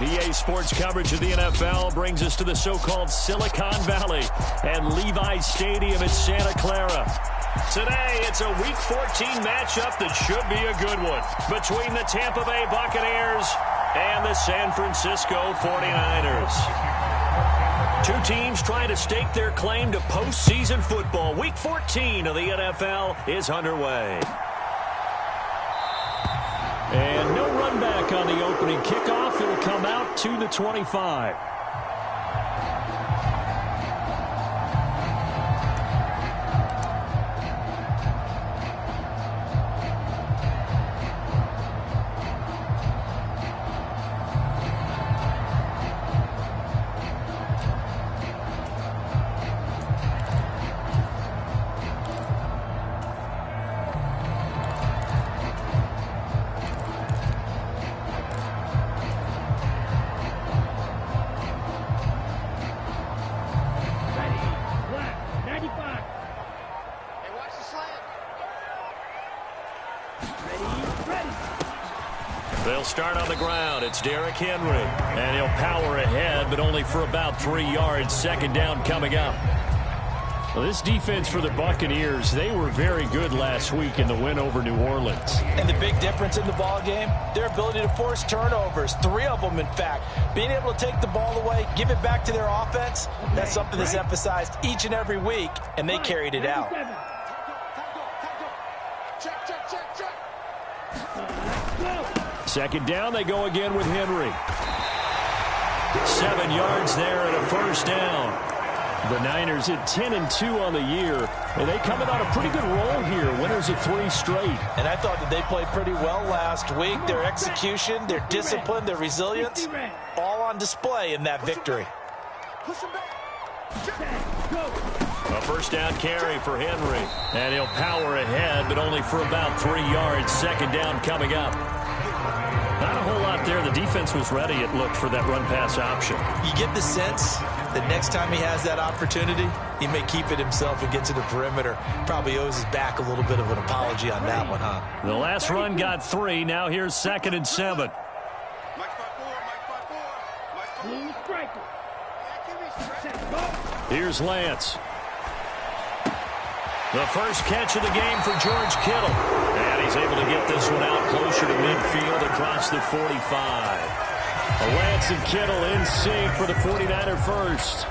EA Sports coverage of the NFL brings us to the so-called Silicon Valley and Levi's Stadium in Santa Clara. Today, it's a Week 14 matchup that should be a good one between the Tampa Bay Buccaneers and the San Francisco 49ers. Two teams trying to stake their claim to postseason football. Week 14 of the NFL is underway. And no run back on the opening kickoff. It'll come out to the 25. They'll start on the ground. It's Derrick Henry. And he'll power ahead, but only for about 3 yards. Second down coming up. Well, this defense for the Buccaneers, they were very good last week in the win over New Orleans. And the big difference in the ball game, their ability to force turnovers, 3 of them, in fact. Being able to take the ball away, give it back to their offense, that's something that's emphasized each and every week, and they carried it out. Second down, they go again with Henry. 7 yards there and a first down. The Niners at 10-2 on the year, and they coming on a pretty good roll here. Winners of 3 straight. And I thought that they played pretty well last week. Their execution, their discipline, their resilience, all on display in that victory. A first down carry for Henry, and he'll power ahead, but only for about 3 yards. Second down coming up. Not a whole lot there. The defense was ready, it looked, for that run-pass option. You get the sense that next time he has that opportunity, he may keep it himself and get to the perimeter. Probably owes his back a little bit of an apology on that one, huh? The last run got 3. Now here's 2nd and 7. Here's Lance. The first catch of the game for George Kittle. And he's able to get this one out closer to midfield across the 45. Lance and Kittle in sync for the 49er first.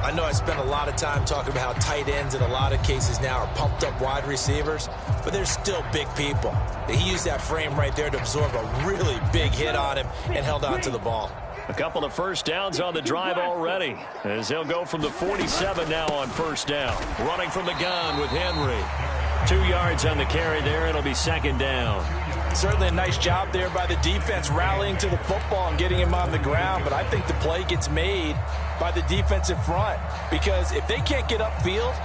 I know I spent a lot of time talking about how tight ends in a lot of cases now are pumped up wide receivers, but they're still big people. He used that frame right there to absorb a really big hit on him and held on to the ball. A couple of first downs on the drive already, as he'll go from the 47 now on first down. Running from the gun with Henry. 2 yards on the carry there. It'll be second down. Certainly a nice job there by the defense rallying to the football and getting him on the ground, but I think the play gets made by the defensive front, because if they can't get upfield,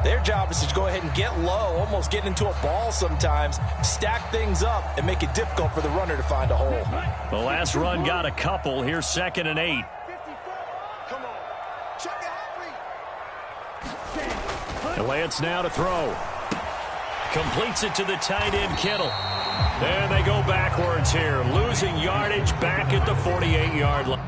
their job is to go ahead and get low, almost get into a ball sometimes, stack things up, and make it difficult for the runner to find a hole. The last run got a couple. Here's 2nd and 8. And Lance now to throw. Completes it to the tight end, Kittle. And they go backwards here, losing yardage back at the 48-yard line.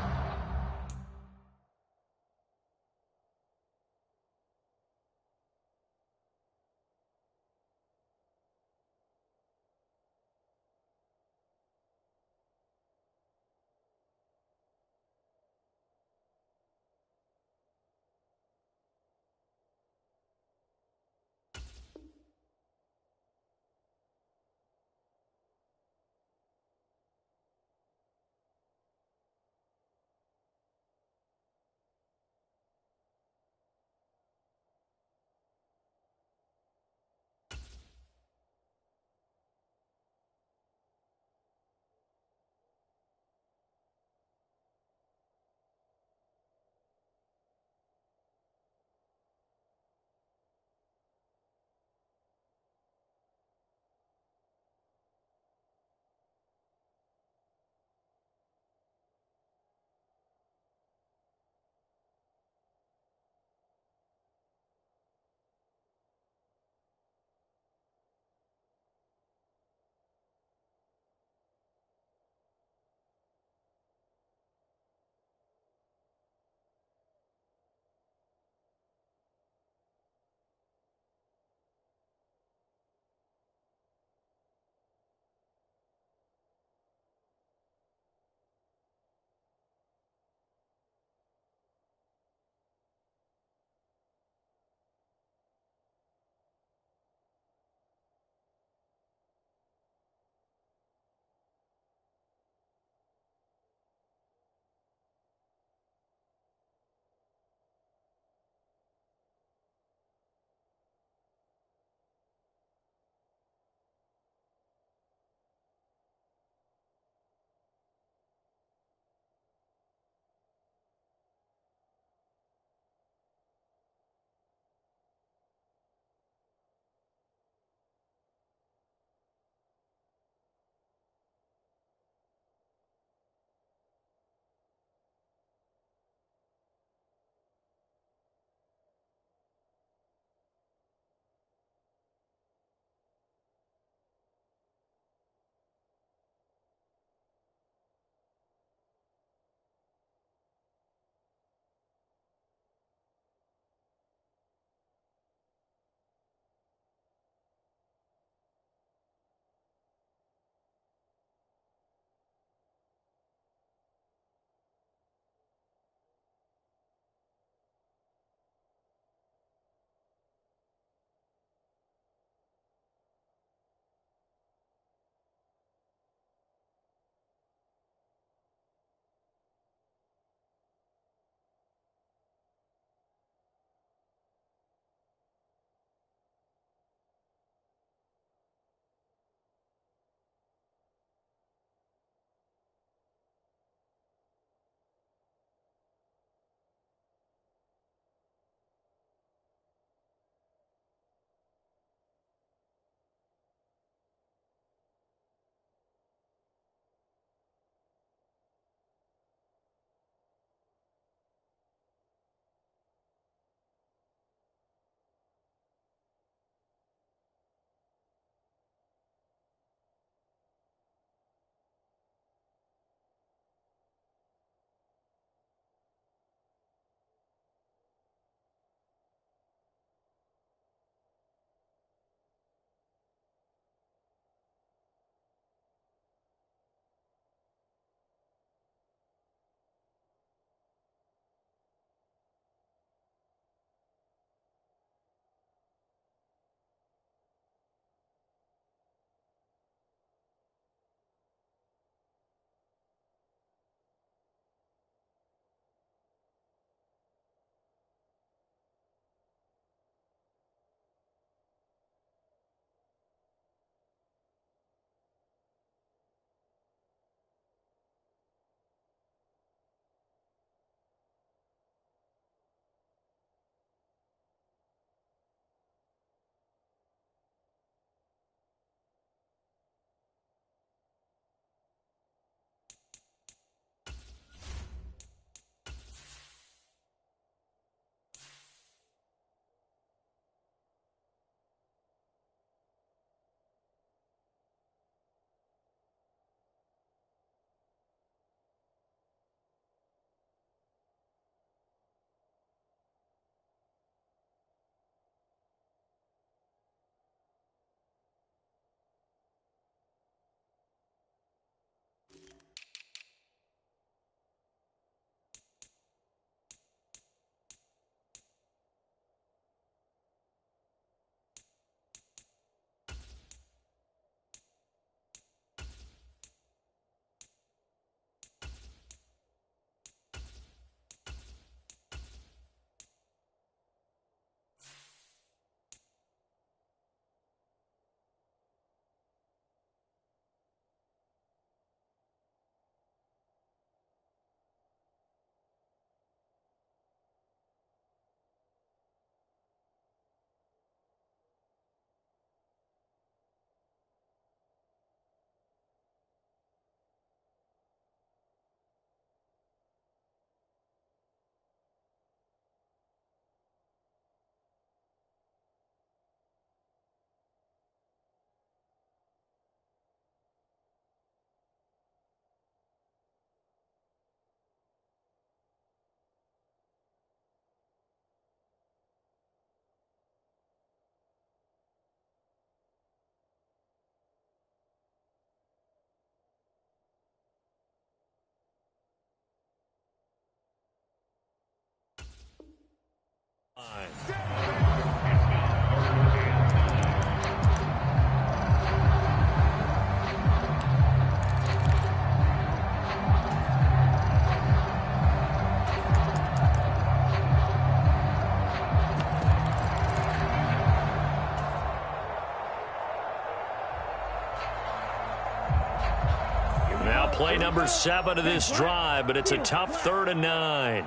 number 7 of this drive, but it's a tough 3rd and 9.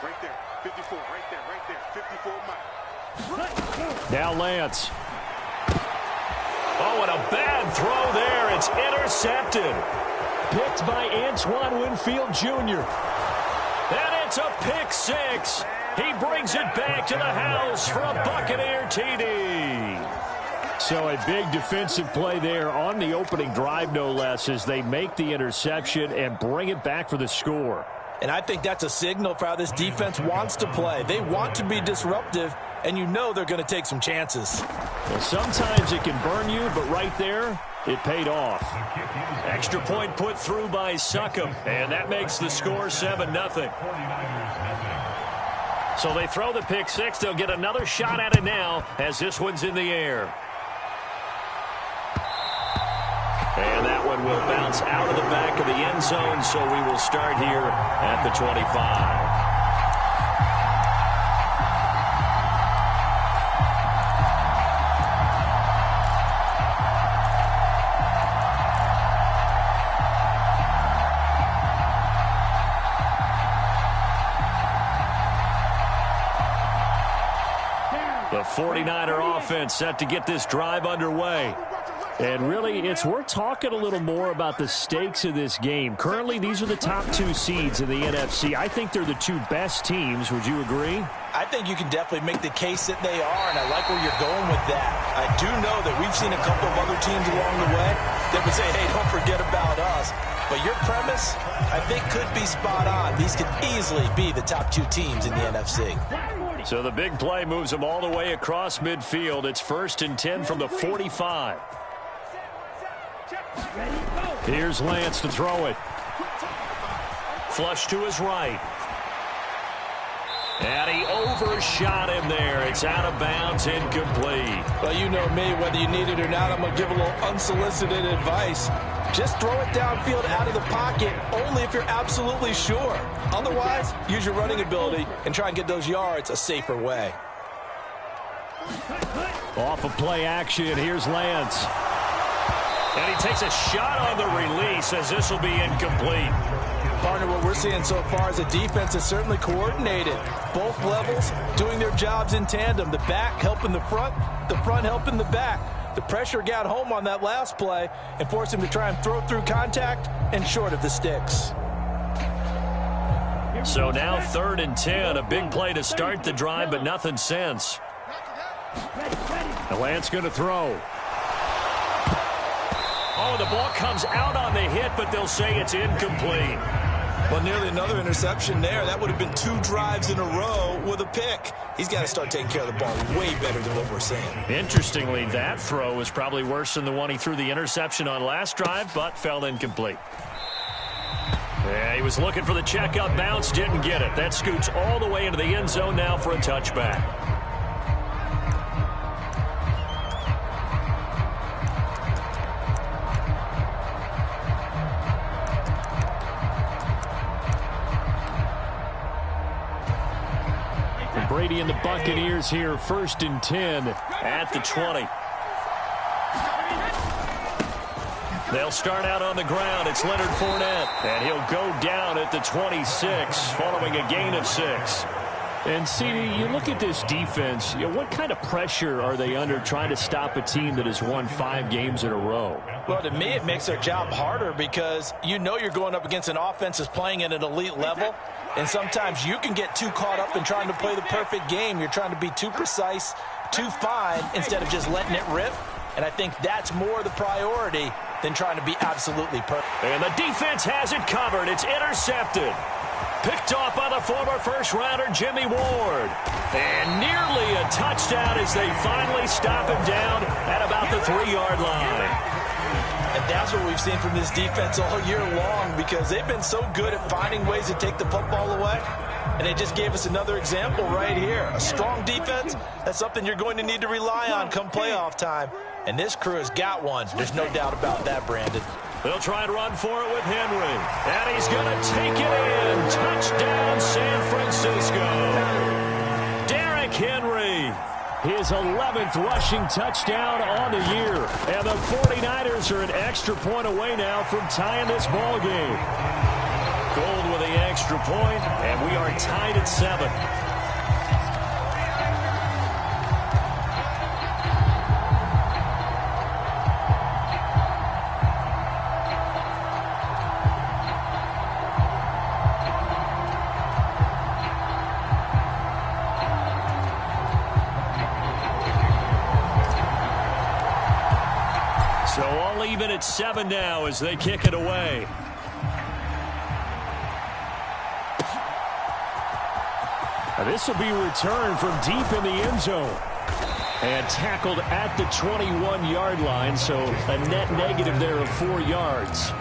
Right there, 54, right there, 54 miles. Now Lance. Oh, and a bad throw there. It's intercepted. Picked by Antoine Winfield Jr. And it's a pick 6. He brings it back to the house for a Buccaneer TD. So a big defensive play there on the opening drive, no less, as they make the interception and bring it back for the score. And I think that's a signal for how this defense wants to play. They want to be disruptive, and you know they're going to take some chances. Well, sometimes it can burn you, but right there, it paid off. Extra point put through by Succop, and that makes the score 7-0. So they throw the pick 6. They'll get another shot at it now as this one's in the air. And that one will bounce out of the back of the end zone, so we will start here at the 25. The 49er offense set to get this drive underway. And really, it's worth talking a little more about the stakes of this game. Currently, these are the top 2 seeds in the NFC. I think they're the 2 best teams. Would you agree? I think you can definitely make the case that they are, and I like where you're going with that. I do know that we've seen a couple of other teams along the way that would say, hey, don't forget about us. But your premise, I think, could be spot on. These could easily be the top 2 teams in the NFC. So the big play moves them all the way across midfield. It's 1st and 10 from the 45. Here's Lance to throw it. Flush to his right. And he overshot him there. It's out of bounds, incomplete. Well, you know me, whether you need it or not, I'm going to give a little unsolicited advice. Just throw it downfield out of the pocket, only if you're absolutely sure. Otherwise, use your running ability and try and get those yards a safer way. Off of play action, here's Lance. And he takes a shot on the release as this will be incomplete. Partner, what we're seeing so far is a defense that's certainly coordinated. Both levels doing their jobs in tandem. The back helping the front helping the back. The pressure got home on that last play and forced him to try and throw through contact and short of the sticks. So now 3rd and 10, a big play to start the drive, but nothing since. Lance going to throw. Oh, the ball comes out on the hit, but they'll say it's incomplete. Well, nearly another interception there. That would have been 2 drives in a row with a pick. He's got to start taking care of the ball way better than what we're saying. Interestingly, that throw was probably worse than the one he threw the interception on last drive, but fell incomplete. Yeah, he was looking for the checkout bounce, didn't get it. That scoots all the way into the end zone now for a touchback. Brady and the Buccaneers here, 1st and 10 at the 20. They'll start out on the ground. It's Leonard Fournette, and he'll go down at the 26 following a gain of 6. And, CD, you look at this defense, what kind of pressure are they under trying to stop a team that has won 5 games in a row? Well, to me, it makes their job harder because you know you're going up against an offense that's playing at an elite level, and sometimes you can get too caught up in trying to play the perfect game. You're trying to be too precise, too fine, instead of just letting it rip. And I think that's more the priority than trying to be absolutely perfect. And the defense has it covered. It's intercepted. Picked off by the former first-rounder Jimmy Ward. And nearly a touchdown as they finally stop him down at about the 3-yard line. And that's what we've seen from this defense all year long because they've been so good at finding ways to take the football away. And they just gave us another example right here. A strong defense, that's something you're going to need to rely on come playoff time. And this crew has got one. There's no doubt about that, Brandon. They'll try and run for it with Henry. And he's going to take it in. Touchdown, San Francisco. Derrick Henry. his 11th rushing touchdown on the year. And the 49ers are an extra point away now from tying this ball game. Gold with the extra point, and we are tied at 7. So all even at 7 now as they kick it away. Now this will be returned from deep in the end zone. And tackled at the 21-yard line, so a net negative there of 4 yards.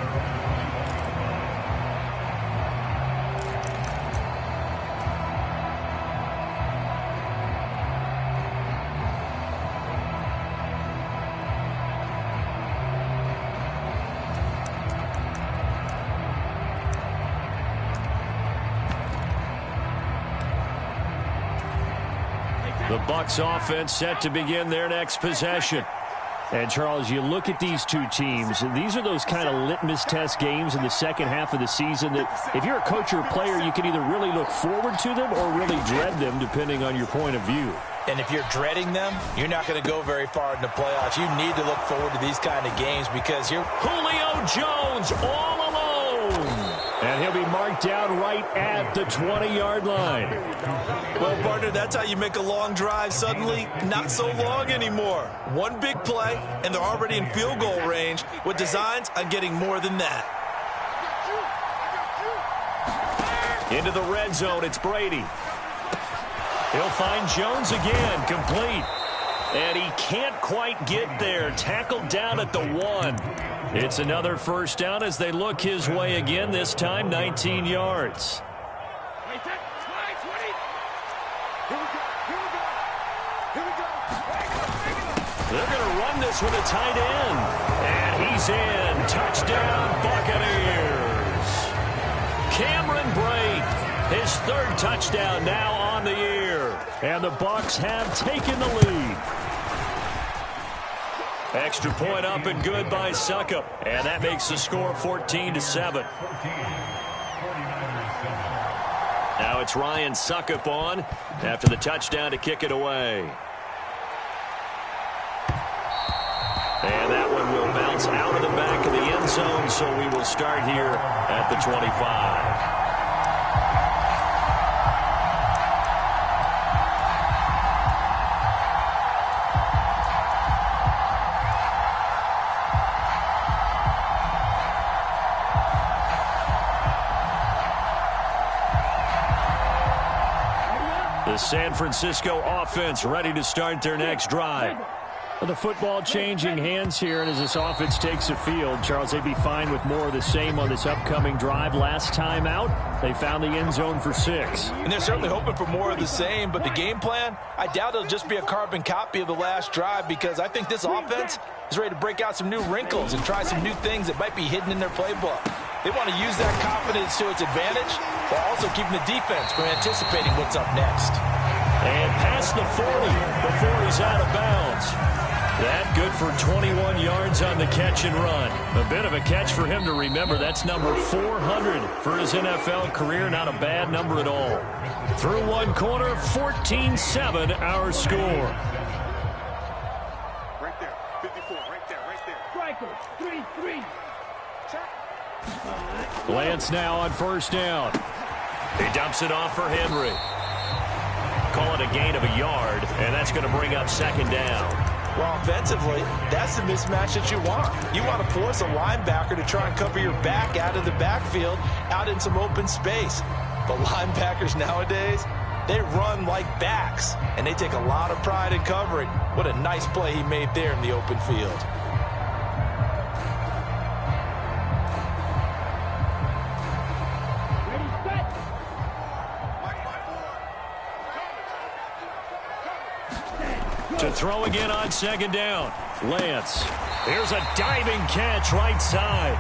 The Bucs offense set to begin their next possession. And, Charles, you look at these two teams, and these are those kind of litmus test games in the second half of the season that if you're a coach or a player, you can either really look forward to them or really dread them, depending on your point of view. And if you're dreading them, you're not going to go very far in the playoffs. You need to look forward to these kind of games because you're Julio Jones all alone. And he'll be marked down right at the 20-yard line. Well, partner, that's how you make a long drive suddenly not so long anymore. One big play, and they're already in field goal range with designs on getting more than that. Into the red zone, it's Brady. He'll find Jones again, complete. And he can't quite get there. Tackled down at the 1. It's another first down as they look his way again, this time 19 yards. They're going to run this with a tight end. And he's in. Touchdown, Buccaneers. Cameron Brate, his 3rd touchdown now on the year. And the Bucs have taken the lead. Extra point up and good by Succop. And that makes the score 14-7. Now it's Ryan Succop on after the touchdown to kick it away. And that one will bounce out of the back of the end zone, so we will start here at the 25. The San Francisco offense ready to start their next drive. The football changing hands here, and as this offense takes the field, Charles, they'd be fine with more of the same on this upcoming drive. Last time out, they found the end zone for 6. And they're certainly hoping for more of the same, but the game plan, I doubt it'll just be a carbon copy of the last drive because I think this offense is ready to break out some new wrinkles and try some new things that might be hidden in their playbook. They want to use that confidence to its advantage while also keeping the defense from anticipating what's up next. And past the 40 before he's out of bounds. That good for 21 yards on the catch and run. A bit of a catch for him to remember. That's number 400 for his NFL career. Not a bad number at all. Through one quarter, 14-7 our score. Right there, 54, right there. Striker, 3-3. Check. Lance now on first down. He dumps it off for Henry. Call it a gain of a yard, and that's going to bring up second down. Well, offensively, that's the mismatch that you want. You want to force a linebacker to try and cover your back out of the backfield, out in some open space. But linebackers nowadays, they run like backs, and they take a lot of pride in covering. What a nice play he made there in the open field. To throw again on second down. Lance. Here's a diving catch right side.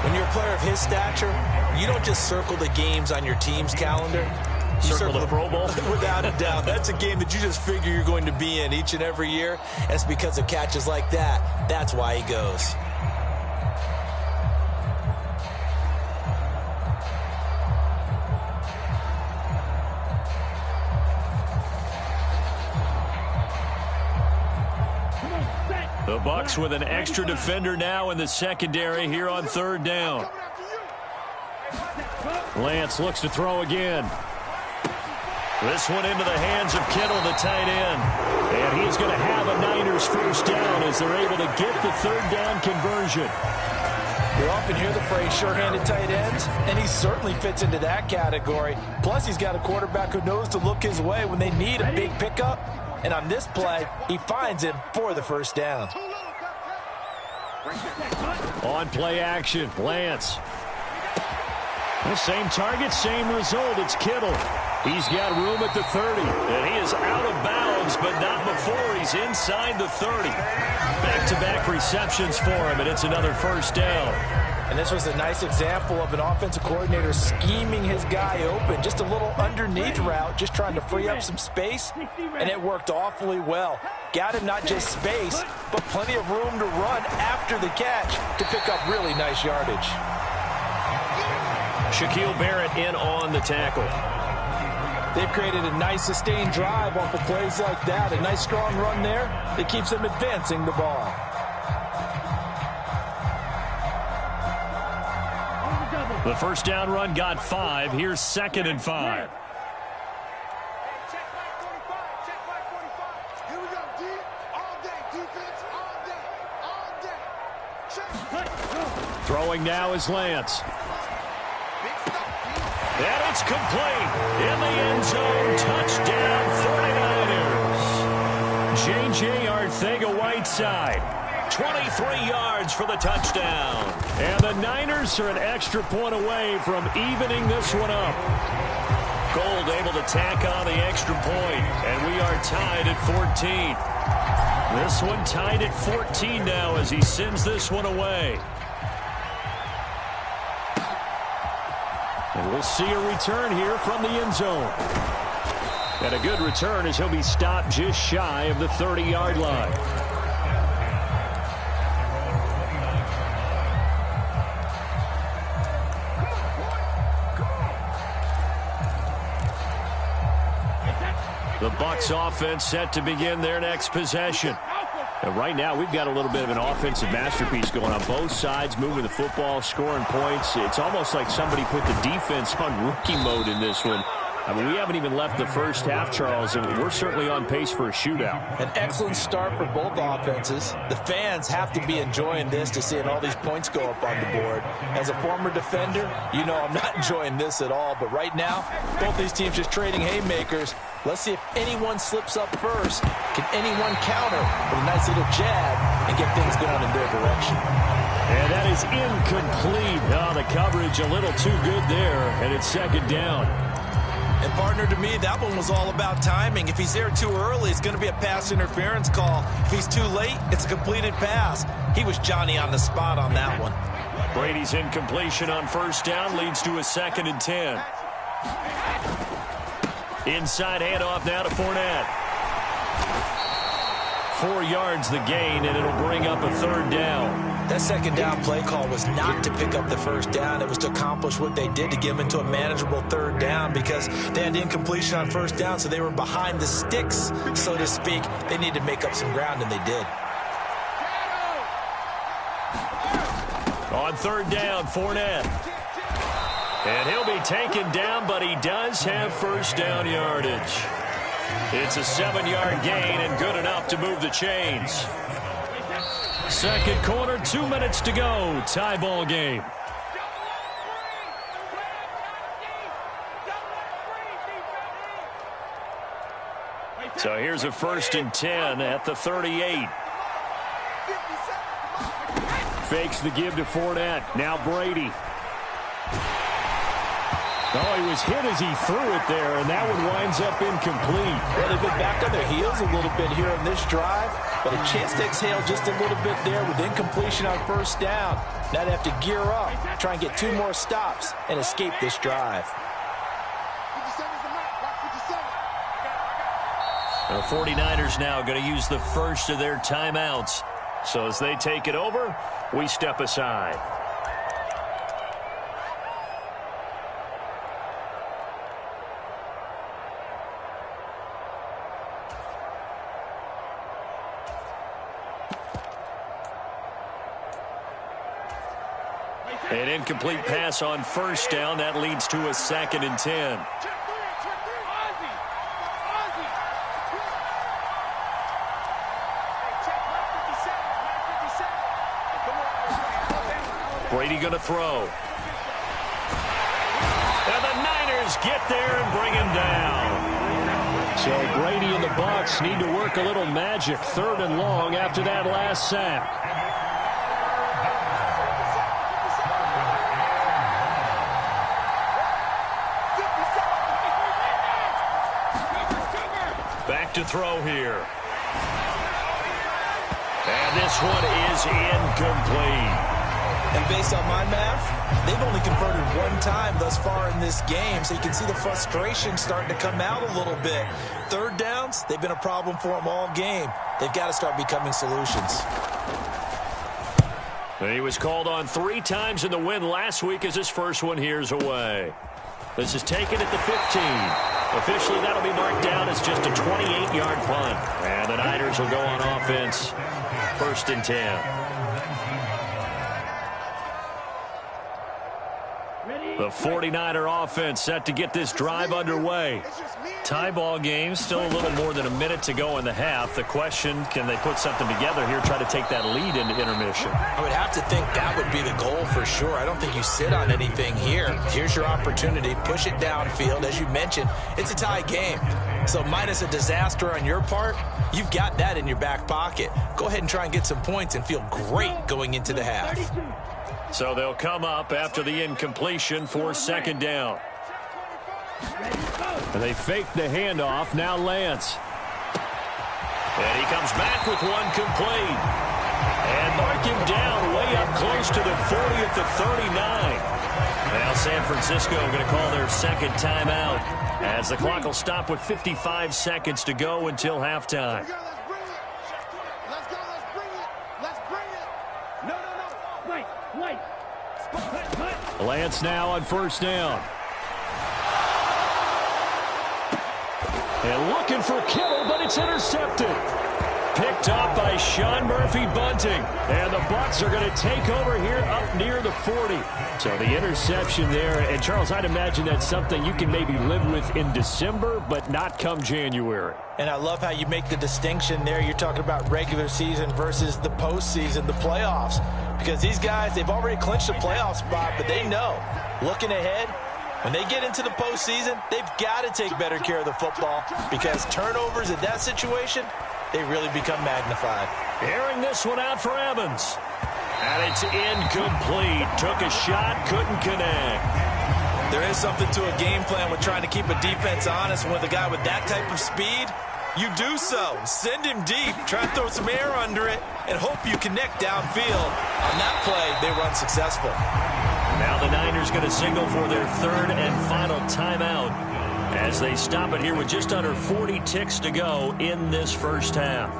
When you're a player of his stature, you don't just circle the games on your team's calendar. Circle the Pro Bowl? Without a doubt. That's a game that you just figure you're going to be in each and every year. And it's because of catches like that. That's why he goes. The Bucs with an extra defender now in the secondary here on third down. Lance looks to throw again. This one into the hands of Kittle, the tight end. And he's going to have a Niners first down as they're able to get the third down conversion. You often hear the phrase sure-handed tight ends, and he certainly fits into that category. Plus, he's got a quarterback who knows to look his way when they need a big pickup. And on this play, he finds him for the first down. On play action, Lance. The same target, same result. It's Kittle. He's got room at the 30. And he is out of bounds, but not before he's inside the 30. Back-to-back receptions for him, and it's another first down. And this was a nice example of an offensive coordinator scheming his guy open. Just a little underneath route, just trying to free up some space, and it worked awfully well. Got him not just space, but plenty of room to run after the catch to pick up really nice yardage. Shaquille Barrett in on the tackle. They've created a nice sustained drive off of plays like that. A nice strong run there that keeps them advancing the ball. The first down run got 5. Here's 2nd and 5. Check back 45. Check back 45. Here we go, D. All day. Defense all day. All day. Check. Throwing now is Lance. And it's complete. In the end zone. Touchdown 49ers. J.J. Arcega-Whiteside. 23 yards for the touchdown. And the Niners are an extra point away from evening this one up. Gold able to tack on the extra point, and we are tied at 14. This one tied at 14 now as he sends this one away. And we'll see a return here from the end zone. And a good return as he'll be stopped just shy of the 30-yard line. The Bucs offense set to begin their next possession. And right now, we've got a little bit of an offensive masterpiece going on both sides, moving the football, scoring points. It's almost like somebody put the defense on rookie mode in this one. I mean, we haven't even left the first half, Charles, and we're certainly on pace for a shootout. An excellent start for both offenses. The fans have to be enjoying this to seeing all these points go up on the board. As a former defender, you know I'm not enjoying this at all. But right now, both these teams just trading haymakers. Let's see if anyone slips up first. Can anyone counter with a nice little jab and get things going in their direction? And that is incomplete. Oh, the coverage a little too good there, and it's 2nd down. And partner, to me, that one was all about timing. If he's there too early, it's going to be a pass interference call. If he's too late, it's a completed pass. He was Johnny on the spot on that one. Brady's incompletion on first down leads to a 2nd and 10. Inside handoff now to Fournette. 4 yards the gain, and it'll bring up a 3rd down. That 2nd down play call was not to pick up the first down. It was to accomplish what they did to get them into a manageable 3rd down because they had incompletion on first down, so they were behind the sticks, so to speak. They needed to make up some ground, and they did. On 3rd down, Fournette. And he'll be taken down, but he does have first down yardage. It's a 7-yard gain and good enough to move the chains. Second quarter, 2 minutes to go. Tie ball game. So here's a 1st and 10 at the 38. Fakes the give to Fournette. Now Brady. Oh, he was hit as he threw it there, and that one winds up incomplete. Well, they've been back on their heels a little bit here on this drive, but a chance to exhale just a little bit there with incompletion on first down. Now they have to gear up, try and get 2 more stops, and escape this drive. The 49ers now going to use the first of their timeouts. So as they take it over, we step aside. An incomplete pass on first down. That leads to a 2nd and 10. Brady going to throw. And the Niners get there and bring him down. So Brady and the Bucs need to work a little magic. 3rd and long after that last sack. Back to throw here. And this one is incomplete. And based on my math, they've only converted 1 time thus far in this game, so you can see the frustration starting to come out a little bit. 3rd downs, they've been a problem for them all game. They've got to start becoming solutions. He was called on 3 times in the win last week as his first one here's away. This is taken at the 15. Officially, that'll be marked down as just a 28-yard punt. And the Niners will go on offense. 1st and 10. The 49er offense set to get this drive underway. Tie ball game, still a little more than a minute to go in the half. The question, can they put something together here, try to take that lead into intermission? I would have to think that would be the goal for sure. I don't think you sit on anything here. Here's your opportunity. Push it downfield. As you mentioned, it's a tie game. So minus a disaster on your part, you've got that in your back pocket. Go ahead and try and get some points and feel great going into the half. So they'll come up after the incompletion for 2nd down. And they fake the handoff. Now Lance. And he comes back with one complete. And mark him down way up close to the 40 at the 39. Now San Francisco going to call their 2nd timeout as the clock will stop with 55 seconds to go until halftime. Lance now on 1st down. And looking for Kittle, but it's intercepted. Picked up by Sean Murphy-Bunting. And the Bucs are going to take over here up near the 40. So the interception there. And, Charles, I'd imagine that's something you can maybe live with in December, but not come January. And I love how you make the distinction there. You're talking about regular season versus the postseason, the playoffs. Because these guys, they've already clinched a playoff spot, but they know, looking ahead, when they get into the postseason, they've got to take better care of the football because turnovers in that situation, they really become magnified. Airing this one out for Evans. And it's incomplete. Took a shot, couldn't connect. There is something to a game plan with trying to keep a defense honest. With a guy with that type of speed, you do so. Send him deep. Try to throw some air under it and hope you connect downfield. On that play, they run successful. Now the Niners going to signal for their 3rd and final timeout as they stop it here with just under 40 ticks to go in this first half.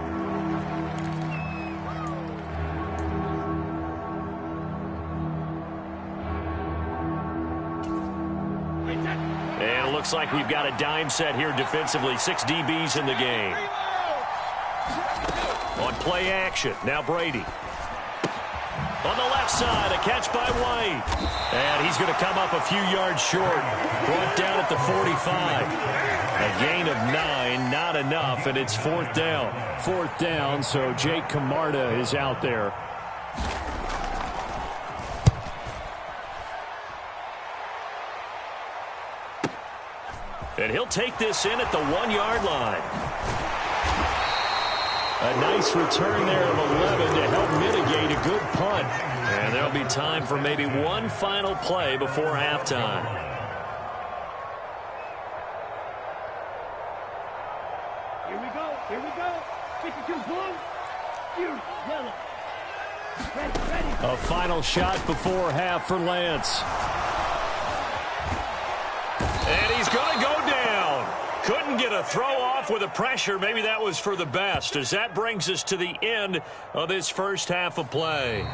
And it looks like we've got a dime set here defensively. 6 DBs in the game. On play action, now Brady. On the left side, a catch by White. And he's going to come up a few yards short. Brought down at the 45. A gain of 9, not enough, and it's 4th down. 4th down, so Jake Camarda is out there. And he'll take this in at the 1-yard line. A nice return there of 11 to help mitigate a good punt. And there'll be time for maybe one final play before halftime. Here we go. Here we go. 52 blue. Yellow. Ready. A final shot before half for Lance. And he's going to go down. Couldn't get a throw off with a pressure. Maybe that was for the best, as that brings us to the end of this first half of play.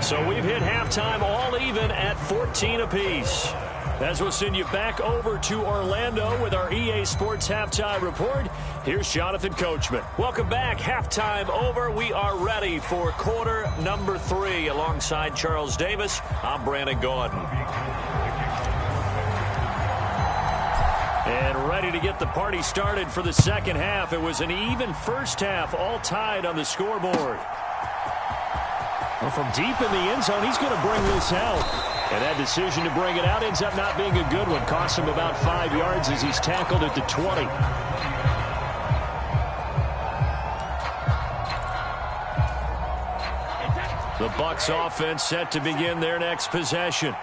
So we've hit halftime all even at 14 apiece. As we'll send you back over to Orlando with our EA Sports Halftime Report, here's Jonathan Coachman. Welcome back. Halftime over. We are ready for quarter number 3. Alongside Charles Davis, I'm Brandon Gaudin. And ready to get the party started for the second half. It was an even first half, all tied on the scoreboard. Well, from deep in the end zone, he's going to bring this out. And that decision to bring it out ends up not being a good one. Costs him about 5 yards as he's tackled at the 20. The Bucs offense set to begin their next possession.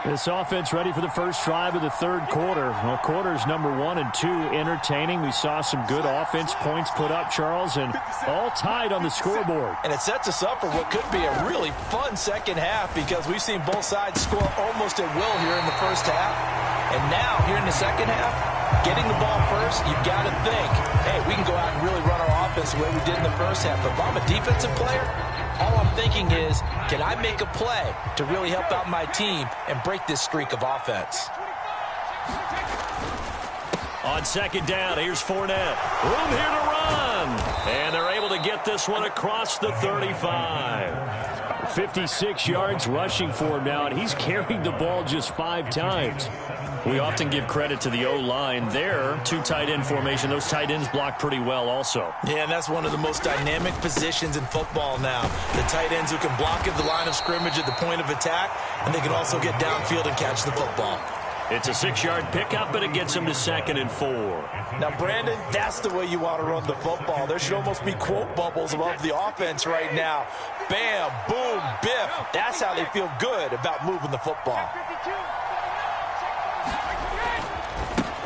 This offense ready for the first drive of the third quarter. Well, quarters number 1 and 2 entertaining. We saw some good offense points put up, Charles, and all tied on the scoreboard. And it sets us up for what could be a really fun second half, because we've seen both sides score almost at will here in the first half. And now, here in the second half, getting the ball first, you've got to think, hey, we can go out and really run our offense the way we did in the first half. But if I'm a defensive player, all I'm thinking is, can I make a play to really help out my team and break this streak of offense? On second down, here's Fournette. Room here to run. And they're able to get this one across the 35. 56 yards rushing for him now, and he's carried the ball just 5 times. We often give credit to the O-line there. 2 tight end formation. Those tight ends block pretty well also. Yeah, and that's one of the most dynamic positions in football now. The tight ends who can block at the line of scrimmage at the point of attack, and they can also get downfield and catch the football. It's a 6-yard pickup, and it gets him to 2nd and 4. Now, Brandon, that's the way you want to run the football. There should almost be quote bubbles above the offense right now. Bam, boom, biff. That's how they feel good about moving the football.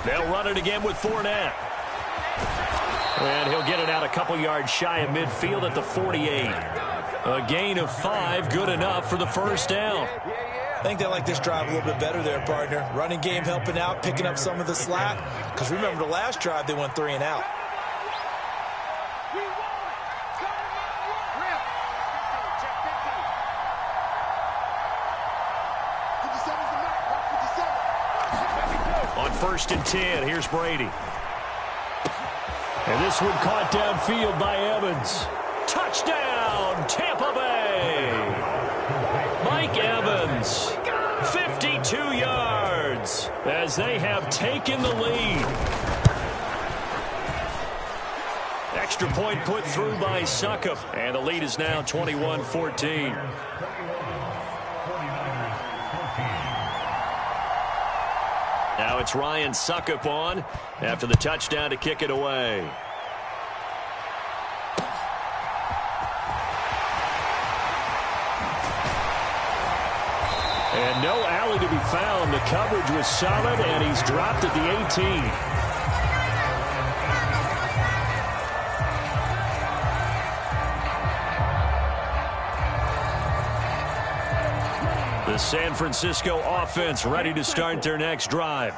They'll run it again with Fournette. And he'll get it out a couple yards shy of midfield at the 48. A gain of 5, good enough for the first down. I think they like this drive a little bit better there, partner. Running game helping out, picking up some of the slack. Because remember, the last drive, they went 3 and out. On 1st and 10, here's Brady. And this one caught downfield by Evans. Touchdown, Tampa Bay. Mike Evans, 52 yards as they have taken the lead. Extra point put through by Succop, and the lead is now 21-14. Now it's Ryan Succop on after the touchdown to kick it away. And no alley to be found. The coverage was solid, and he's dropped at the 18. The San Francisco offense ready to start their next drive.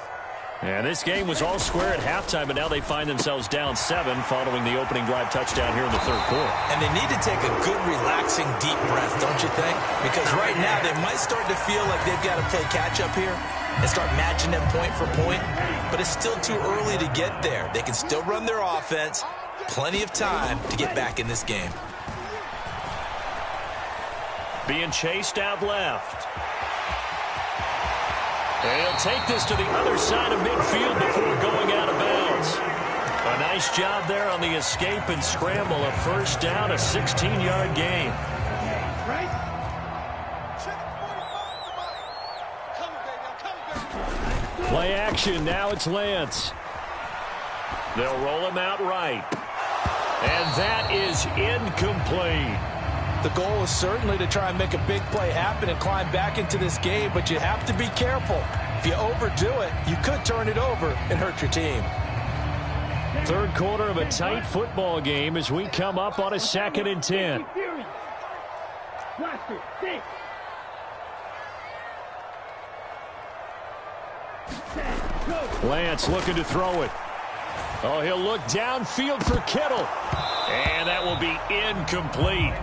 And this game was all square at halftime, but now they find themselves down 7 following the opening drive touchdown here in the third quarter. And they need to take a good, relaxing, deep breath, don't you think? Because right now they might start to feel like they've got to play catch-up here and start matching them point for point. But it's still too early to get there. They can still run their offense. Plenty of time to get back in this game. Being chased out left. And he'll take this to the other side of midfield before going out of bounds. A nice job there on the escape and scramble. A first down, a 16-yard gain. Play action. Now it's Lance. They'll roll him out right. And that is incomplete. The goal is certainly to try and make a big play happen and climb back into this game, but you have to be careful. If you overdo it, you could turn it over and hurt your team. Third quarter of a tight football game as we come up on a 2nd and 10. Lance looking to throw it. Oh, he'll look downfield for Kittle. And that will be incomplete.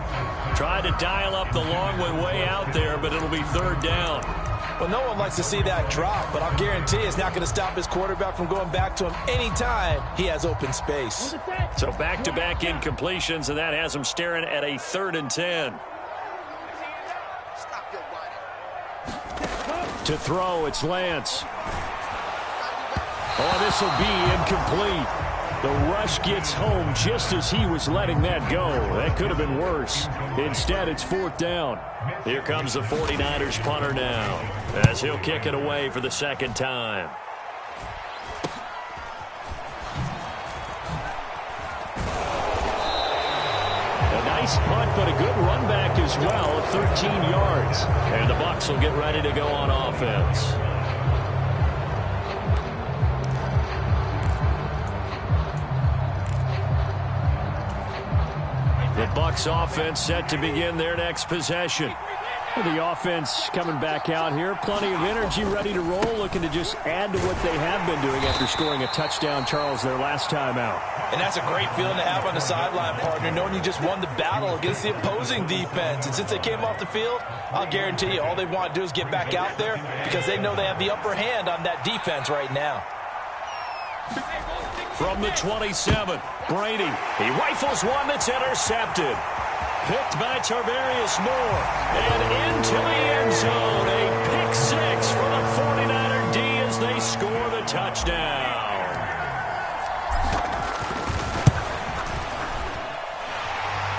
Tried to dial up the long way out there, but it'll be third down. Well, no one likes to see that drop, but I'll guarantee it's not going to stop his quarterback from going back to him anytime he has open space. So back-to-back incompletions, and that has him staring at a 3rd and 10. To throw, it's Lance. Oh, this will be incomplete. The rush gets home just as he was letting that go. That could have been worse. Instead, it's 4th down. Here comes the 49ers punter now, as he'll kick it away for the 2nd time. A nice punt, but a good run back as well, 13 yards. And the Bucs will get ready to go on offense. The Bucs offense set to begin their next possession. The offense coming back out here. Plenty of energy, ready to roll, looking to just add to what they have been doing after scoring a touchdown, Charles, their last time out. And that's a great feeling to have on the sideline, partner, knowing you just won the battle against the opposing defense. And since they came off the field, I'll guarantee you all they want to do is get back out there because they know they have the upper hand on that defense right now. From the 27, Brady. He rifles one that's intercepted. Picked by Tarvarius Moore. And into the end zone. A pick 6 for the 49er D as they score the touchdown.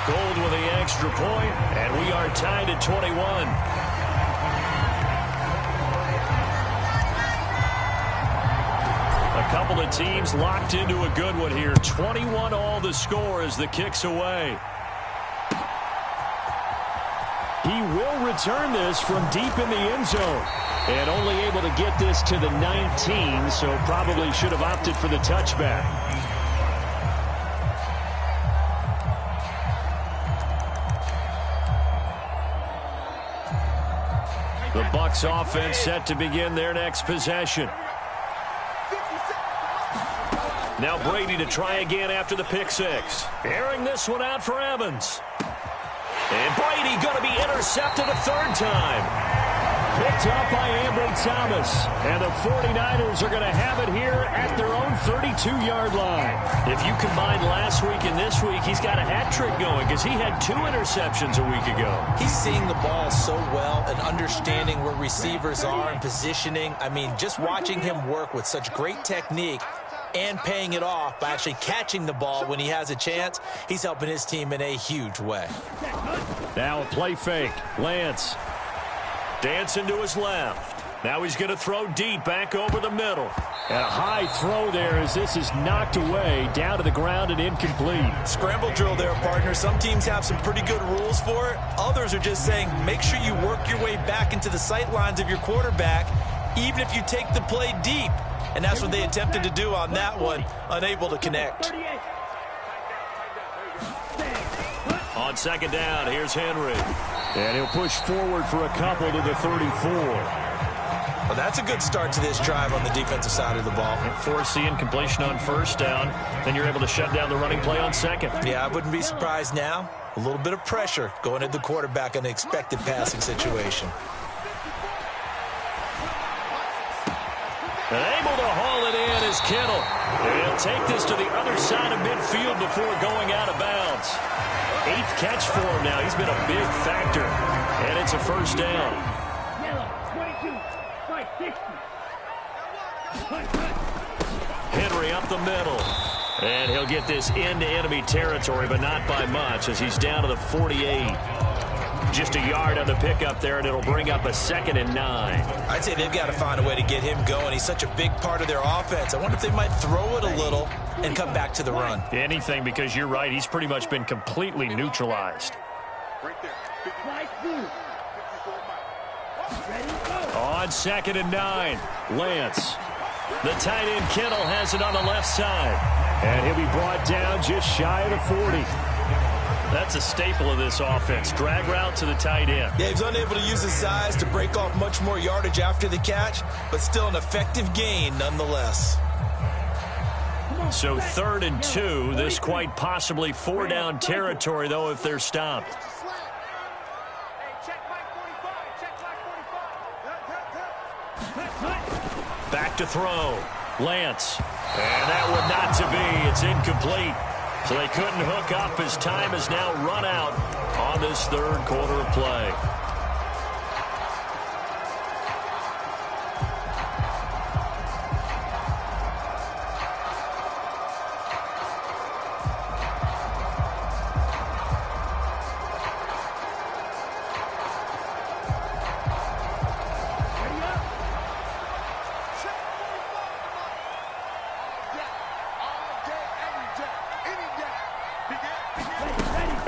Gold with the extra point, and we are tied at 21. A couple of teams locked into a good one here. 21 all the score as the kick's away. He will return this from deep in the end zone. And only able to get this to the 19, so probably should have opted for the touchback. The Bucs offense set to begin their next possession. Now Brady to try again after the pick 6. Airing this one out for Evans. And Brady going to be intercepted a 3rd time. Picked up by Ambry Thomas. And the 49ers are going to have it here at their own 32-yard line. If you combine last week and this week, he's got a hat trick going because he had 2 interceptions a week ago. He's seeing the ball so well and understanding where receivers are and positioning. I mean, just watching him work with such great technique and paying it off by actually catching the ball when he has a chance, he's helping his team in a huge way. Now a play fake. Lance dancing to his left. Now he's going to throw deep back over the middle. And a high throw there as this is knocked away down to the ground and incomplete. Scramble drill there, partner. Some teams have some pretty good rules for it. Others are just saying make sure you work your way back into the sight lines of your quarterback, even if you take the play deep. And that's what they attempted to do on that one, unable to connect. On 2nd down, here's Henry. And he'll push forward for a couple to the 34. Well, that's a good start to this drive on the defensive side of the ball. Force the incompletion on 1st down. Then you're able to shut down the running play on 2nd. Yeah, I wouldn't be surprised now. A little bit of pressure going at the quarterback in an expected passing situation. And able to haul it in is Kittle. And he'll take this to the other side of midfield before going out of bounds. 8th catch for him now. He's been a big factor. And it's a 1st down. Yellow, 22, 560. Henry up the middle. And he'll get this into enemy territory, but not by much as he's down to the 48. Just a yard on the pickup there, and it'll bring up a 2nd and 9. I'd say they've got to find a way to get him going. He's such a big part of their offense. I wonder if they might throw it a little and come back to the run. Anything, because you're right. He's pretty much been completely neutralized. On 2nd and 9, Lance. The tight end Kittle has it on the left side. And he'll be brought down just shy of the 40. That's a staple of this offense. Drag route to the tight end. Yeah, he's unable to use his size to break off much more yardage after the catch, but still an effective gain nonetheless. So 3rd and 2. This quite possibly 4-down territory, though, if they're stopped. Hey, check Mike 45. Check Mike 45. Back to throw. Lance. And that would not to be. It's incomplete. So they couldn't hook up as time has now run out on this 3rd quarter of play.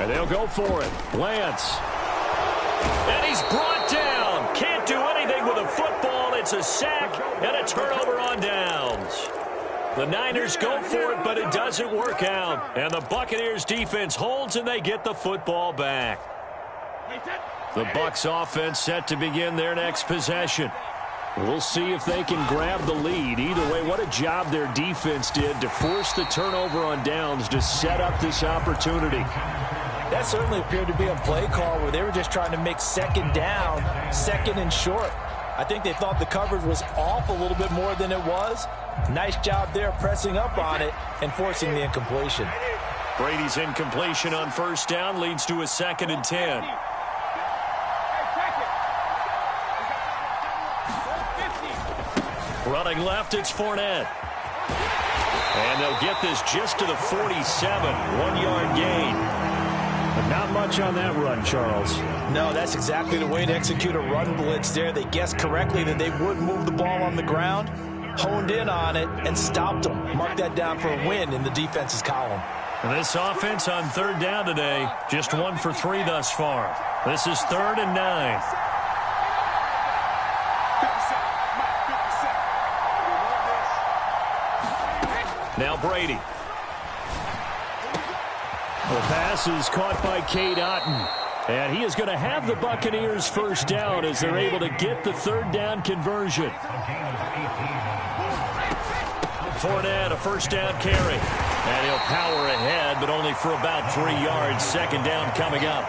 And they'll go for it. Lance. And he's brought down. Can't do anything with a football. It's a sack and a turnover on downs. The Niners go for it, but it doesn't work out. And the Buccaneers defense holds, and they get the football back. The Bucs offense set to begin their next possession. We'll see if they can grab the lead. Either way, what a job their defense did to force the turnover on downs to set up this opportunity. That certainly appeared to be a play call where they were just trying to make 2nd down, 2nd and short. I think they thought the coverage was off a little bit more than it was. Nice job there pressing up on it and forcing the incompletion. Brady's incompletion on 1st down leads to a 2nd and 10. Running left, it's Fournette. And they'll get this just to the 47. 1-yard gain. But not much on that run, Charles. No, that's exactly the way to execute a run blitz there. They guessed correctly that they would move the ball on the ground, honed in on it, and stopped them. Mark that down for a win in the defense's column. And this offense on 3rd down today, just 1 for 3 thus far. This is 3rd and 9. Now Brady. The pass is caught by Cade Otton. And he is going to have the Buccaneers 1st down as they're able to get the 3rd down conversion. Fournette, a 1st down carry. And he'll power ahead, but only for about 3 yards. 2nd down coming up.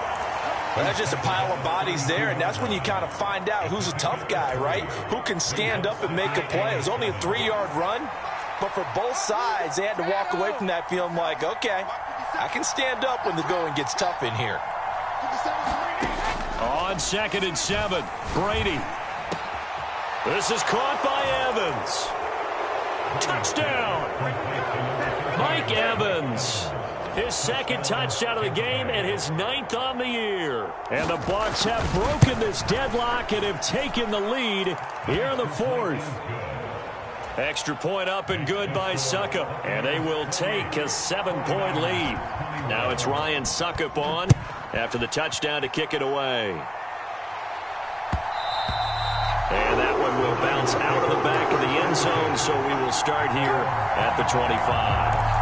Well, that's just a pile of bodies there, and that's when you kind of find out who's a tough guy, right? Who can stand up and make a play. It was only a 3-yard run. But for both sides, they had to walk away from that feeling like, okay, I can stand up when the going gets tough in here. On 2nd and 7, Brady. This is caught by Evans. Touchdown! Mike Evans. His 2nd touchdown of the game and his 9th on the year. And the Bucs have broken this deadlock and have taken the lead here in the 4th. Extra point up and good by Succop. And they will take a 7-point lead. Now it's Ryan Succop on after the touchdown to kick it away. And that one will bounce out of the back of the end zone, so we will start here at the 25.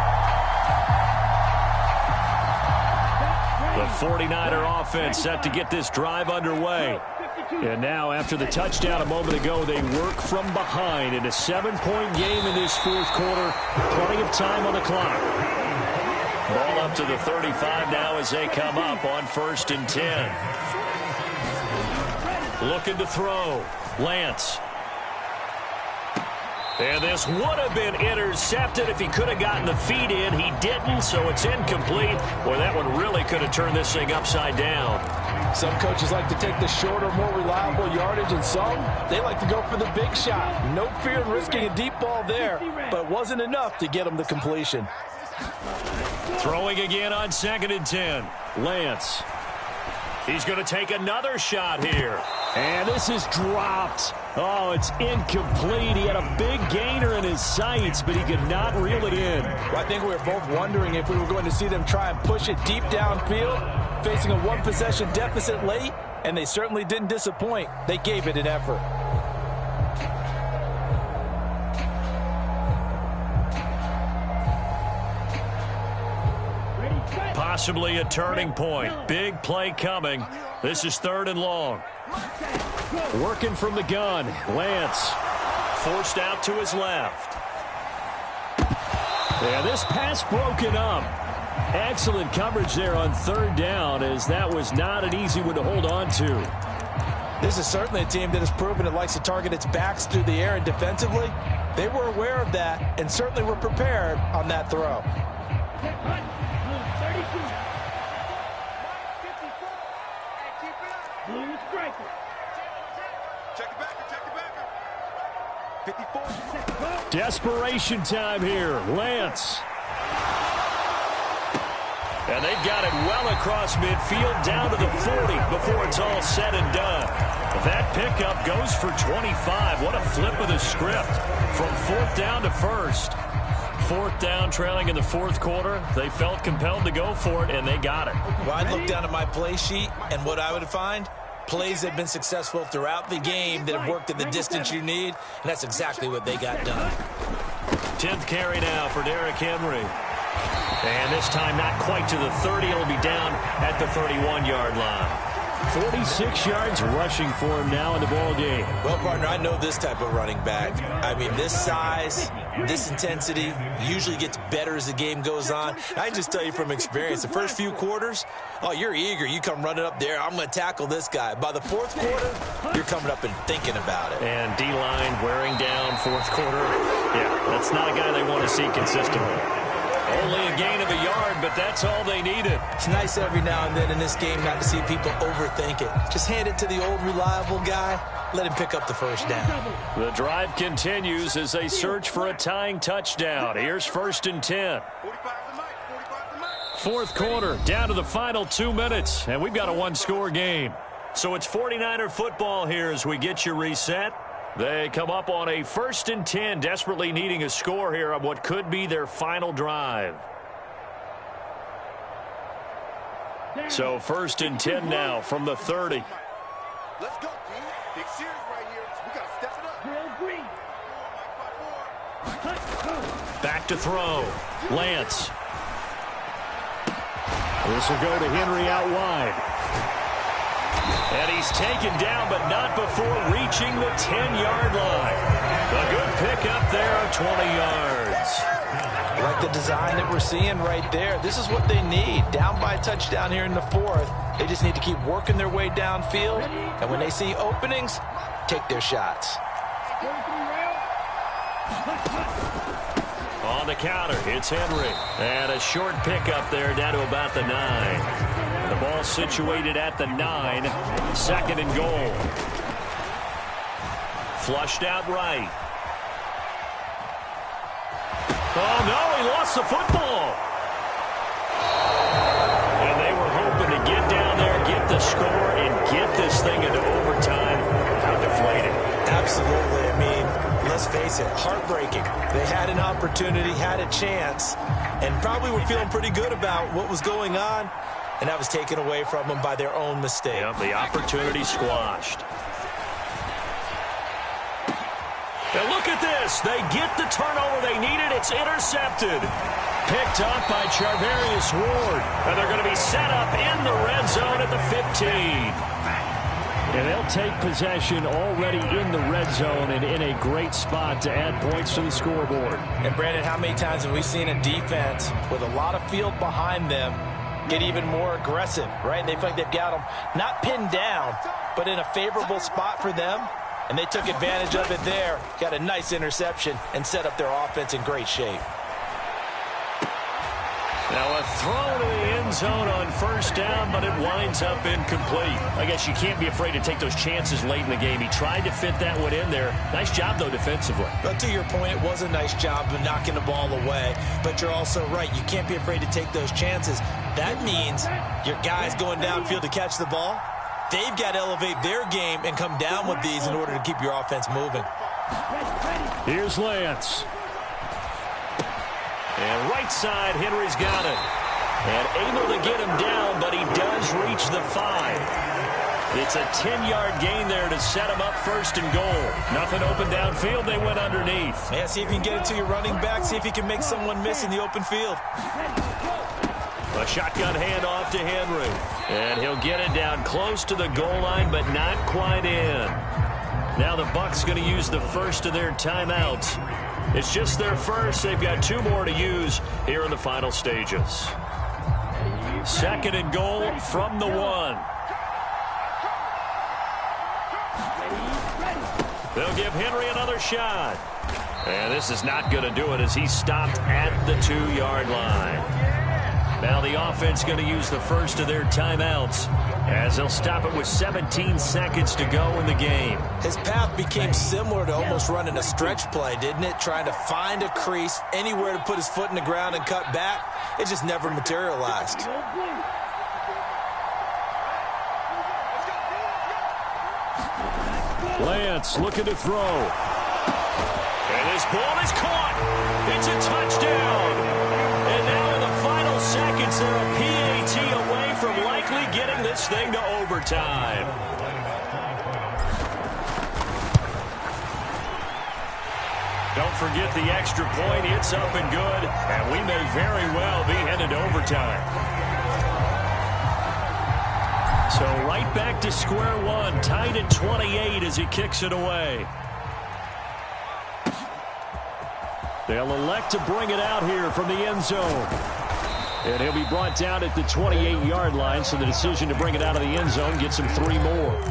The 49er offense set to get this drive underway. And now, after the touchdown a moment ago, they work from behind in a 7-point game in this 4th quarter. Plenty of time on the clock. Ball up to the 35 now as they come up on 1st and 10. Looking to throw. Lance. And this would have been intercepted if he could have gotten the feet in. He didn't, so it's incomplete. Boy, that one really could have turned this thing upside down. Some coaches like to take the shorter, more reliable yardage, and some, they like to go for the big shot. No fear in risking a deep ball there, but it wasn't enough to get him the completion. Throwing again on 2nd and 10. Lance. He's going to take another shot here. And this is dropped. Oh, it's incomplete. He had a big gainer in his sights, but he could not reel it in. Well, I think we were both wondering if we were going to see them try and push it deep downfield, facing a 1-possession deficit late, and they certainly didn't disappoint. They gave it an effort. Possibly a turning point. Big play coming. This is 3rd and long. Working from the gun. Lance forced out to his left. Yeah, this pass broken up. Excellent coverage there on third down, as that was not an easy one to hold on to. This is certainly a team that has proven it likes to target its backs through the air, and defensively, they were aware of that and certainly were prepared on that throw. Blue striker. Check it back, check it back. 54. Desperation time here. Lance. And they've got it well across midfield down to the 40 before it's all said and done. That pickup goes for 25. What a flip of the script from fourth down to first. Fourth down, trailing in the fourth quarter. They felt compelled to go for it, and they got it. Well, I'd look down at my play sheet, and what I would find, plays that have been successful throughout the game that have worked at the distance you need, and that's exactly what they got done. 10th carry now for Derrick Henry. And this time not quite to the 30. It'll be down at the 31-yard line. 46 yards rushing for him now in the ball game. Well, partner, I know this type of running back. I mean, this size, this intensity usually gets better as the game goes on. I can just tell you from experience, the first few quarters, oh, you're eager. You come running up there, I'm going to tackle this guy. By the fourth quarter, you're coming up and thinking about it. And D-line wearing down fourth quarter. Yeah, that's not a guy they want to see consistently. Only a gain of a yard, but that's all they needed. It's nice every now and then in this game not to see people overthink it. Just hand it to the old reliable guy. Let him pick up the first down. The drive continues as they search for a tying touchdown. Here's 1st and 10. Fourth quarter, down to the final 2 minutes, and we've got a one-score game. So it's 49er football here as we get you reset. They come up on a 1st and 10, desperately needing a score here on what could be their final drive. So 1st and 10 now from the 30. Let's go, team. Big series right here. We got to step it up. Drill green. Back to throw. Lance. This will go to Henry out wide. And he's taken down, but not before reaching the 10-yard line. A good pickup there of 20 yards. I like the design that we're seeing right there. This is what they need. Down by a touchdown here in the fourth. They just need to keep working their way downfield. And when they see openings, take their shots. On the counter, it's Henry. And a short pickup there down to about the 9. The ball situated at the 9. 2nd and goal. Flushed out right. Oh, no, he lost the football. And they were hoping to get down there, get the score, and get this thing into overtime. How deflating. Absolutely. I mean, let's face it, heartbreaking. They had an opportunity, had a chance, and probably were feeling pretty good about what was going on, and that was taken away from them by their own mistake. Yep, the opportunity squashed. And look at this. They get the turnover they needed. It's intercepted. Picked up by Charvarius Ward. And they're going to be set up in the red zone at the 15. And they'll take possession already in the red zone and in a great spot to add points to the scoreboard. And, Brandon, how many times have we seen a defense with a lot of field behind them get even more aggressive, right? They feel like they've got them not pinned down, but in a favorable spot for them, and they took advantage of it there, got a nice interception, and set up their offense in great shape. Now a throw to the end zone on 1st down, but it winds up incomplete. I guess you can't be afraid to take those chances late in the game. He tried to fit that one in there. Nice job, though, defensively. But to your point, it was a nice job of knocking the ball away. But you're also right. You can't be afraid to take those chances. That means your guys going downfield to catch the ball, they've got to elevate their game and come down with these in order to keep your offense moving. Here's Lance. And right side, Henry's got it. And able to get him down, but he does reach the 5. It's a 10-yard gain there to set him up 1st and goal. Nothing open downfield. They went underneath. Yeah, see if you can get it to your running back. See if you can make someone miss in the open field. A shotgun handoff to Henry. And he'll get it down close to the goal line, but not quite in. Now the Bucs going to use the first of their timeouts. It's just their first. They've got 2 more to use here in the final stages. 2nd and goal from the 1. They'll give Henry another shot. And this is not going to do it as he's stopped at the 2-yard line. Now the offense going to use the first of their timeouts as they'll stop it with 17 seconds to go in the game. His path became similar to almost running a stretch play, didn't it? Trying to find a crease, anywhere to put his foot in the ground and cut back. It just never materialized. Lance looking to throw. And this ball is caught. It's a touchdown. And now in the final seconds, they're a PAT away from likely getting this thing to overtime. Don't forget the extra point. It's up and good. And we may very well be headed to overtime. So right back to square one, tied at 28 as he kicks it away. They'll elect to bring it out here from the end zone. And he'll be brought down at the 28-yard line, so the decision to bring it out of the end zone gets him 3 more.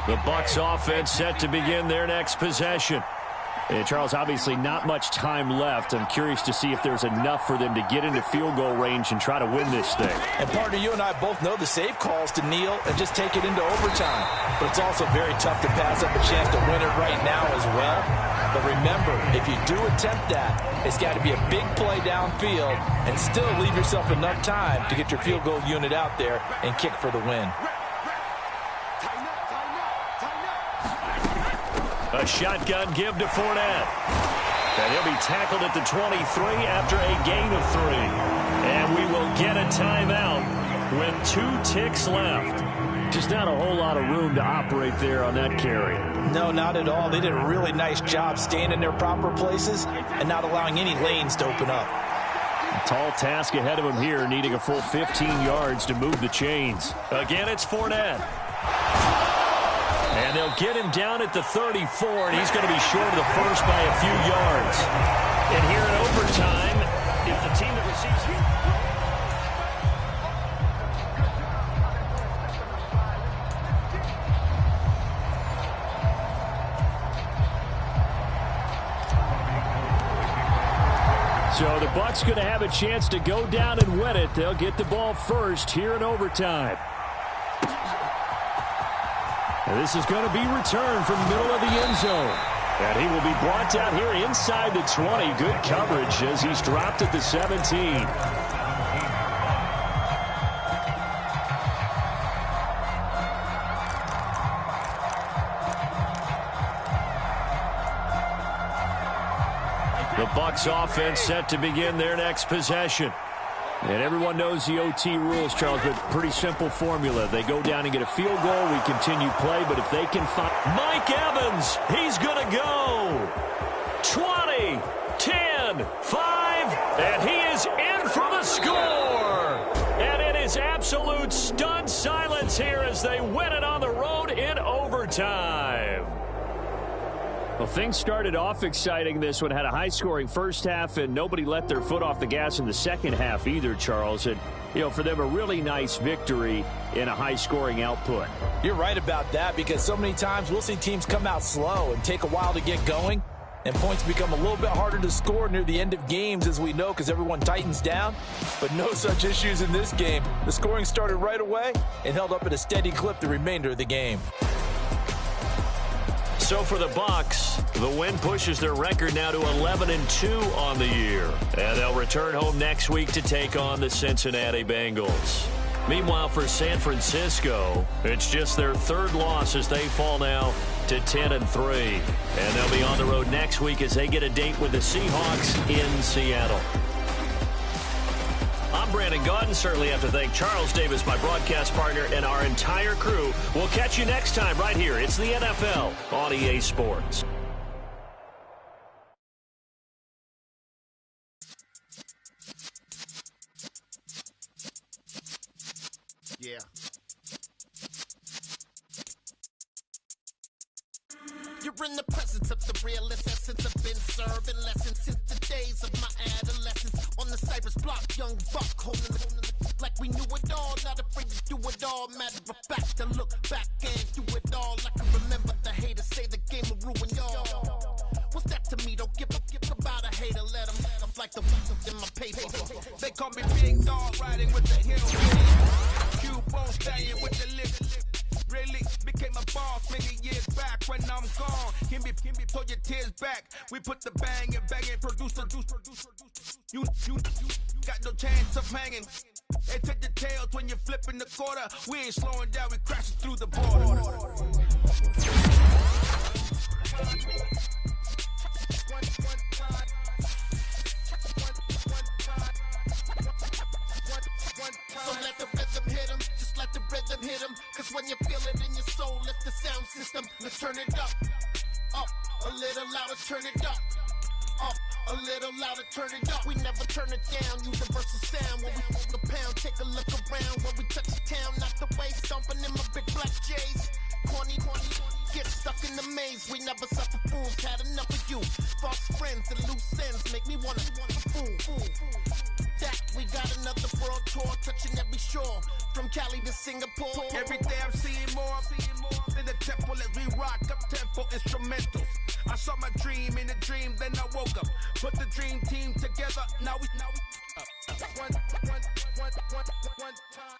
The Bucs offense set to begin their next possession. And Charles, obviously not much time left. I'm curious to see if there's enough for them to get into field goal range and try to win this thing. And partner, you and I both know the safe calls to kneel and just take it into overtime. But it's also very tough to pass up a chance to win it right now as well. But remember, if you do attempt that, it's got to be a big play downfield and still leave yourself enough time to get your field goal unit out there and kick for the win. A shotgun give to Fournette. And he'll be tackled at the 23 after a gain of 3. And we will get a timeout with 2 ticks left. Just not a whole lot of room to operate there on that carry. No, not at all. They did a really nice job staying in their proper places and not allowing any lanes to open up. A tall task ahead of him here, needing a full 15 yards to move the chains. Again, it's Fournette. And they'll get him down at the 34, and he's going to be short of the first by a few yards. And here in overtime, if the team that receives... So the Bucs going to have a chance to go down and win it. They'll get the ball first here in overtime. And this is going to be returned from the middle of the end zone. And he will be brought down here inside the 20. Good coverage as he's dropped at the 17. The Bucs offense set to begin their next possession. And everyone knows the OT rules, Charles, but pretty simple formula. They go down and get a field goal, we continue play, but if they can find... Mike Evans, he's going to go. 20, 10, 5, and he is in for the score. And it is absolute stunned silence here as they win it on the road in overtime. Well, things started off exciting. This one had a high-scoring first half, and nobody let their foot off the gas in the second half either, Charles. And, you know, for them, a really nice victory in a high-scoring output. You're right about that because so many times we'll see teams come out slow and take a while to get going, and points become a little bit harder to score near the end of games, as we know, because everyone tightens down. But no such issues in this game. The scoring started right away and held up at a steady clip the remainder of the game. So for the Bucs, the win pushes their record now to 11-2 on the year. And they'll return home next week to take on the Cincinnati Bengals. Meanwhile, for San Francisco, it's just their 3rd loss as they fall now to 10-3. And they'll be on the road next week as they get a date with the Seahawks in Seattle. I'm Brandon Gaudin. Certainly have to thank Charles Davis, my broadcast partner, and our entire crew. We'll catch you next time right here. It's the NFL on EA Sports. Yeah. You're in the presence of the realest essence. I've been serving lessons since the days of my adolescence. On the Cypress block, young buck holding the like we knew it all, not afraid to do it all. Matter of fact, to look back and do it all. I can remember the haters say the game will ruin y'all. What's that to me? Don't give about a hater. Let them like the weasels in my paper. They call me Big Dog, riding with the hill. Cubone staying with the lip. Really became a boss many years back. When I'm gone, can be pull your tears back. We put the bang and producer. You got no chance of hanging. They take the tails when you're flipping the quarter. We ain't slowing down, we crashing through the border. So let the rhythm hit him, just let the rhythm hit him. Cause when you feel it in your soul, lift the sound system. Let's turn it up, a little louder, turn it up, a little louder, turn it up. We never turn it down, universal sound. When we move the pound, take a look around. When we touch the town, knock the way, stomping in my big black J's. Corny, get stuck in the maze. We never suffer fools, had enough of you. False friends and loose ends make me wanna fool. That we got another world tour, touching every shore, from Cali to Singapore. Every day I'm seeing more in the temple as we rock up tempo instrumentals. I saw my dream in a dream, then I woke up. Put the dream team together, now we one time.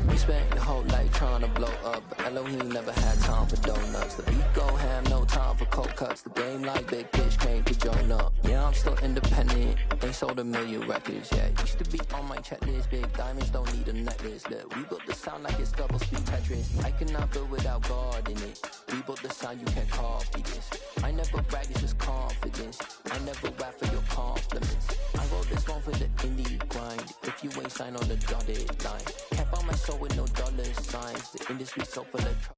We spent your whole life trying to blow up, but Elohim never had time for donuts. The beat go ham, no time for cold cuts. The game like Big Pitch came to join up. Yeah, I'm still independent, ain't sold 1 million records yet. Used to be on my checklist, big diamonds don't need a necklace. Look, we built the sound like it's double speed Tetris. I cannot build without God in it. We built the sound, you can't copy this. I never brag, it's just confidence. I never rap for your compliments. I wrote this one for the indie grind. If you ain't signed on the dotted line, can't buy my soul with no dollar signs. The industry so full of